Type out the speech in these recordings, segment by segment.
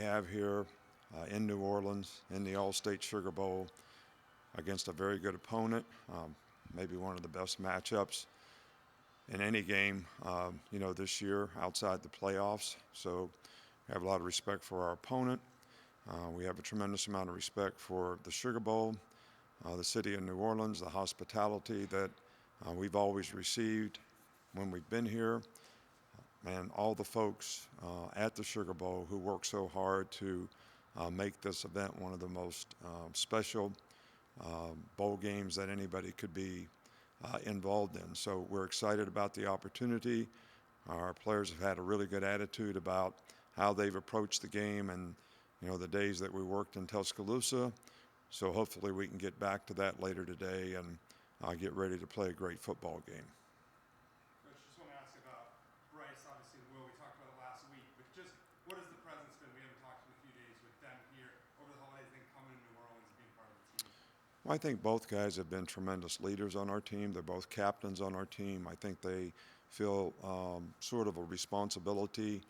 have here in New Orleans in the All-State Sugar Bowl against a very good opponent, maybe one of the best matchups in any game, this year outside the playoffs. So we have a lot of respect for our opponent. We have a tremendous amount of respect for the Sugar Bowl, the city of New Orleans, the hospitality that we've always received when we've been here, and all the folks at the Sugar Bowl who work so hard to make this event one of the most special bowl games that anybody could be involved in. So we're excited about the opportunity. Our players have had a really good attitude about how they've approached the game and the days that we worked in Tuscaloosa. So hopefully we can get back to that later today and get ready to play a great football game. Coach, just want to ask about Bryce, obviously, and Will. We talked about it last week, but just what has the presence been? We haven't talked in a few days with them here over the holidays, then coming to New Orleans and being part of the team. Well, I think both guys have been tremendous leaders on our team. They're both captains on our team. I think they feel sort of a responsibility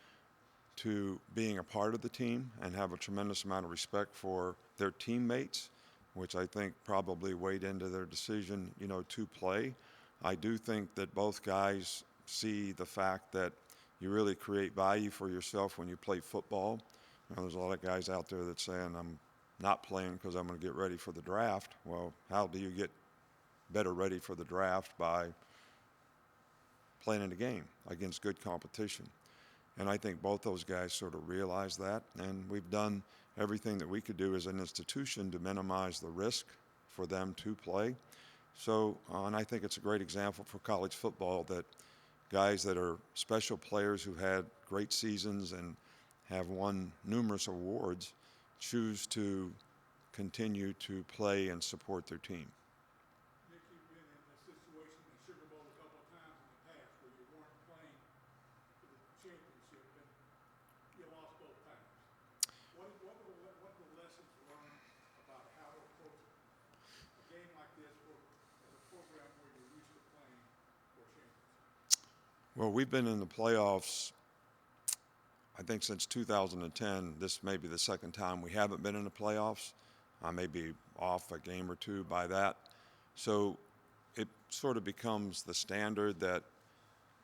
to being a part of the team and have a tremendous amount of respect for their teammates, which I think probably weighed into their decision, to play. I do think that both guys see the fact that you really create value for yourself when you play football. There's a lot of guys out there that saying, I'm not playing because I'm going to get ready for the draft. Well, how do you get better ready for the draft? By playing in a game against good competition. And I think both those guys sort of realize that. And we've done everything that we could do as an institution to minimize the risk for them to play. So, and I think it's a great example for college football that guys that are special players who had great seasons and have won numerous awards choose to continue to play and support their team. Nick, you've been in this situation in the Sugar Bowl a couple of times in the past where you weren't playing for the championship and you lost both times. What are the lessons learned about how to approach a game like this as a program where you're used to playing for a championship? Well, we've been in the playoffs, I think, since 2010. This may be the second time we haven't been in the playoffs. I may be off a game or two by that. So it sort of becomes the standard that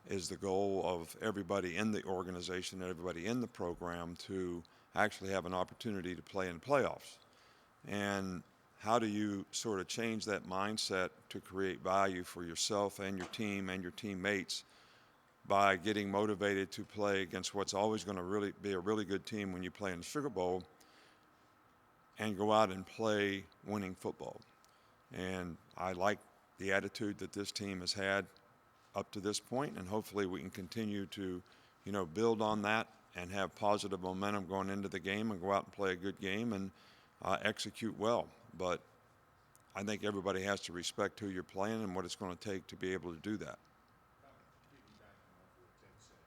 is the goal of everybody in the organization, everybody in the program, to actually have an opportunity to play in playoffs. And how do you sort of change that mindset to create value for yourself and your team and your teammates by getting motivated to play against what's always going to really be a really good team when you play in the Sugar Bowl and go out and play winning football? And I like the attitude that this team has had up to this point, and hopefully we can continue to, build on that and have positive momentum going into the game and go out and play a good game and execute well. But I think everybody has to respect who you're playing and what it's going to take to be able to do that. Piggybacking off what Ted said,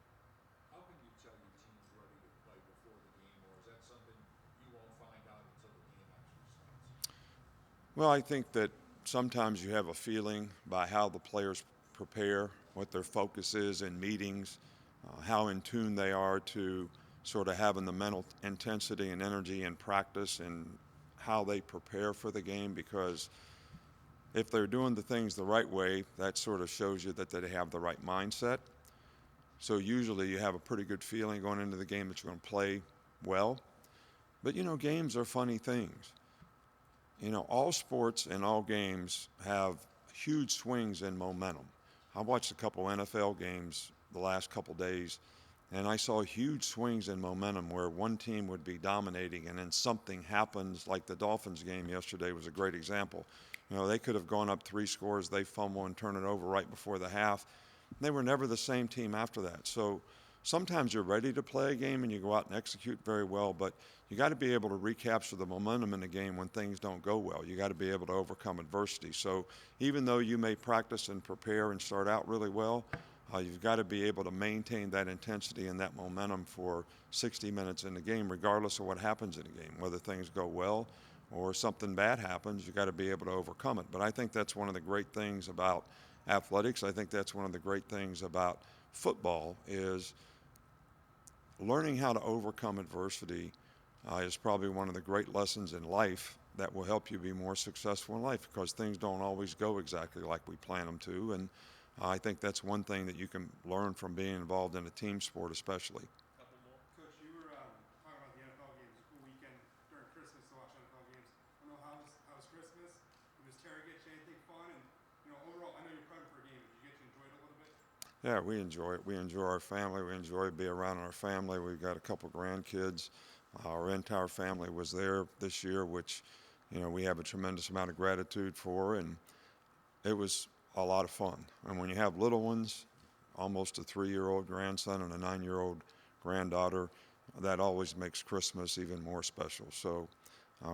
how can you tell your team's ready to play before the game, or is that something you won't find out until the game actually starts? Well, I think that sometimes you have a feeling by how the players prepare, what their focus is in meetings, how in tune they are to sort of having the mental intensity and energy in practice and how they prepare for the game, because if they're doing the things the right way, that sort of shows you that they have the right mindset. So usually you have a pretty good feeling going into the game that you're going to play well. But, games are funny things. All sports and all games have huge swings in momentum. I watched a couple NFL games the last couple days, and I saw huge swings in momentum where one team would be dominating and then something happens, like the Dolphins game yesterday was a great example. They could have gone up 3 scores, they fumble and turn it over right before the half. They were never the same team after that. So sometimes you're ready to play a game and you go out and execute very well, but you got to be able to recapture the momentum in the game when things don't go well. You got to be able to overcome adversity. So even though you may practice and prepare and start out really well, you've got to be able to maintain that intensity and that momentum for 60 minutes in the game, regardless of what happens in the game. Whether things go well or something bad happens, you've got to be able to overcome it. But I think that's one of the great things about athletics. I think that's one of the great things about football is learning how to overcome adversity is probably one of the great lessons in life that will help you be more successful in life, because things don't always go exactly like we plan them to. And I think that's one thing that you can learn from being involved in a team sport, especially. Coach, you were talking about the NFL games. It was a cool weekend during Christmas to watch NFL games. I don't know how was Christmas? Was Terry get you anything fun? And overall, I know you're prepping for a game. Did you get to enjoy it a little bit? Yeah, we enjoy it. We enjoy our family. We enjoy being around our family. We've got a couple grandkids. Our entire family was there this year, which, we have a tremendous amount of gratitude for, and it was a lot of fun. And when you have little ones, almost a 3-year-old grandson and a 9-year-old granddaughter, that always makes Christmas even more special. So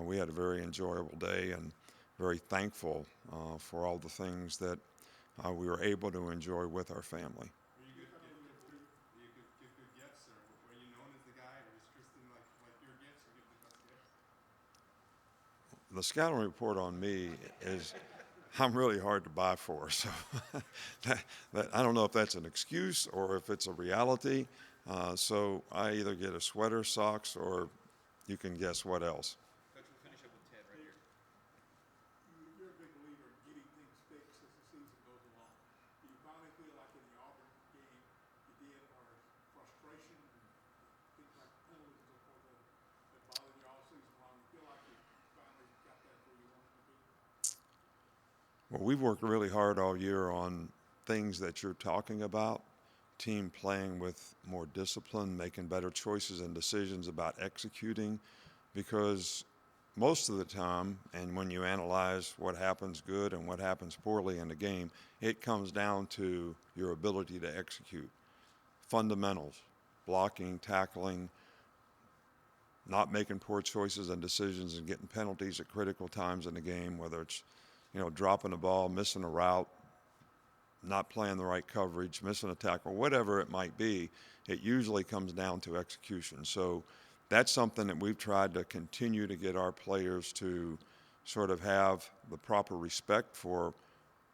we had a very enjoyable day and very thankful for all the things that we were able to enjoy with our family. Were you give good gifts, or were you known as the guy, or was Kristen like your gifts, or give the best gifts? The scouting report on me is I'm really hard to buy for. So I don't know if that's an excuse or if it's a reality. So I either get a sweater, socks, or you can guess what else. Coach, we'll finish up with Ted right here. You're a big believer in getting things fixed as the season goes along. Do you finally feel like in the Auburn game you did, or frustration and things like penalties and so forth that bothered you all season long? You feel like you finally got that where you want it to be? Well, we've worked really hard all year on things that you're talking about. Team playing with more discipline, making better choices and decisions about executing, because most of the time, and when you analyze what happens good and what happens poorly in the game, it comes down to your ability to execute. Fundamentals, blocking, tackling, not making poor choices and decisions and getting penalties at critical times in the game, whether it's, dropping the ball, missing a route, not playing the right coverage, missing a tackle, whatever it might be, it usually comes down to execution. So that's something that we've tried to continue to get our players to sort of have the proper respect for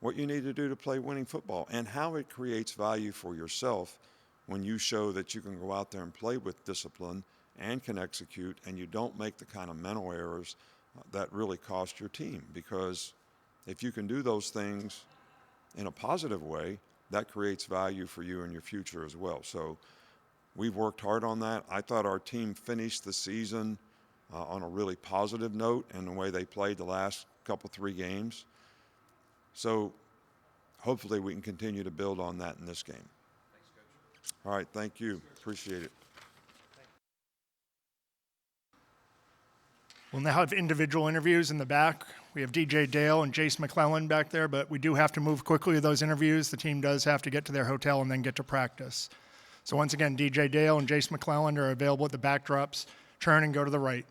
what you need to do to play winning football and how it creates value for yourself when you show that you can go out there and play with discipline and can execute, and you don't make the kind of mental errors that really cost your team. Because if you can do those things in a positive way, that creates value for you in your future as well. So we've worked hard on that. I thought our team finished the season on a really positive note in the way they played the last couple, 3 games. So hopefully we can continue to build on that in this game. Thanks, Coach. All right, thank you. Appreciate it. We'll now have individual interviews in the back. We have DJ Dale and Jace McClellan back there, but we do have to move quickly with those interviews. The team does have to get to their hotel and then get to practice. So once again, DJ Dale and Jace McClellan are available at the backdrops. Turn and go to the right.